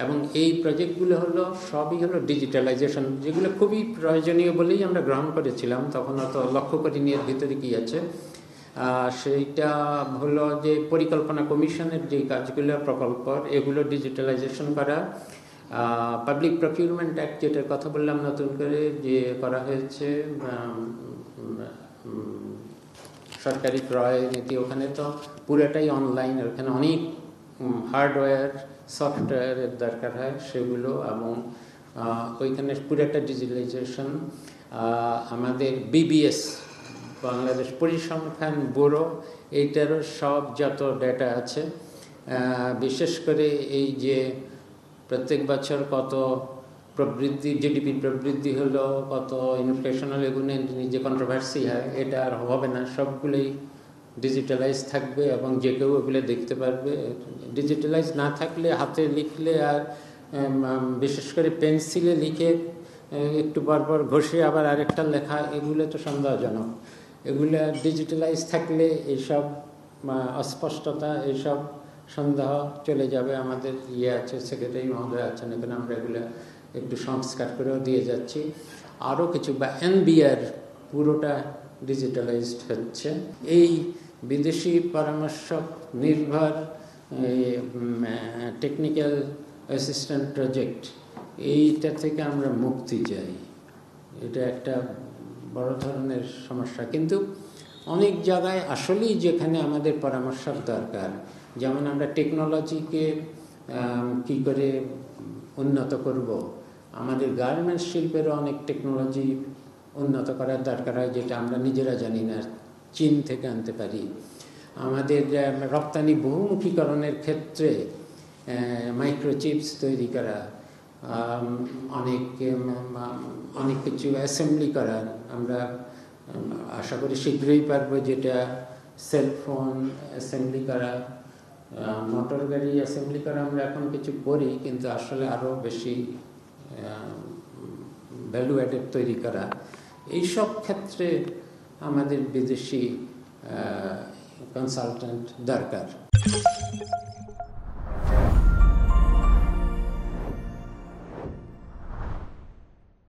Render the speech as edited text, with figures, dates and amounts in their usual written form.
এবং এই প্রজেক্টগুলো সবই হলো ডিজিটালাইজেশন, যেগুলো খুবই প্রয়োজনীয় বলেই আমরা গ্রহণ করেছিলাম, তখন অত লক্ষ্য করিনি এর ভিতরে কী আছে। সেইটা হলো যে পরিকল্পনা কমিশনের যে কাজগুলো প্রকল্প এগুলো ডিজিটালাইজেশন করা, পাবলিক প্রকিউরমেন্ট অ্যাক্ট যেটার কথা বললাম নতুন করে যে করা হয়েছে, সরকারি ক্রয় নীতি, ওখানে তো পুরোটাই অনলাইন, ওখানে অনেক হার্ডওয়্যার সফটওয়্যারের দরকার হয় সেগুলো, এবং ওইখানে পুরোটা ডিজিটালাইজেশন। আমাদের বিবিএস বাংলাদেশ পরিসংখ্যান ব্যুরো, এইটারও সব যত ডেটা আছে, বিশেষ করে এই যে প্রত্যেক বছর কত প্রবৃদ্ধি, জিডিপি প্রবৃদ্ধি হলো, কত ইনফ্লেশন হলো, এগুলো যে কন্ট্রোভার্সি হয়, এটা আর হবে না, সবগুলোই ডিজিটালাইজ থাকবে এবং যে কেউ ওগুলো দেখতে পারবে। ডিজিটালাইজ না থাকলে হাতে লিখলে আর বিশেষ করে পেন্সিলে লিখে একটু পরপর ঘষে আবার আরেকটা লেখা, এগুলো তো সন্দেহজনক। এগুলো ডিজিটালাইজ থাকলে এইসব অস্পষ্টতা, এইসব সন্দেহ চলে যাবে। আমাদের আছে, সেক্রেটারি মহোদয় আছেন এখানে, আমরা এগুলো একটু সংস্কার করেও দিয়ে যাচ্ছি। আরও কিছু এনবিআর পুরোটা ডিজিটালাইজড হচ্ছে। এই বিদেশি পরামর্শক নির্ভর টেকনিক্যাল অ্যাসিস্ট্যান্ট প্রজেক্ট, এইটা থেকে আমরা মুক্তি চাই। এটা একটা বড় ধরনের সমস্যা, কিন্তু অনেক জায়গায় আসলেই যেখানে আমাদের পরামর্শক দরকার, যেমন আমরা টেকনোলজিকে কী করে উন্নত করব, আমাদের গার্মেন্টস শিল্পেরও অনেক টেকনোলজি উন্নত করার দরকার হয়, যেটা আমরা নিজেরা জানি না, চীন থেকে আনতে পারি। আমাদের রপ্তানি বহুমুখীকরণের ক্ষেত্রে মাইক্রোচিপস তৈরি করা, অনেক কিছু অ্যাসেম্বলি করা, আমরা আশা করি শীঘ্রই পারবো, যেটা সেলফোন অ্যাসেম্বলি করা, মোটর গাড়ি অ্যাসেম্বলি করা আমরা এখন কিছু করি, কিন্তু আসলে আরও বেশি ভ্যালু অ্যাডেড তৈরি করা, এইসব ক্ষেত্রে আমাদের বিদেশি কনসালটেন্ট দরকার।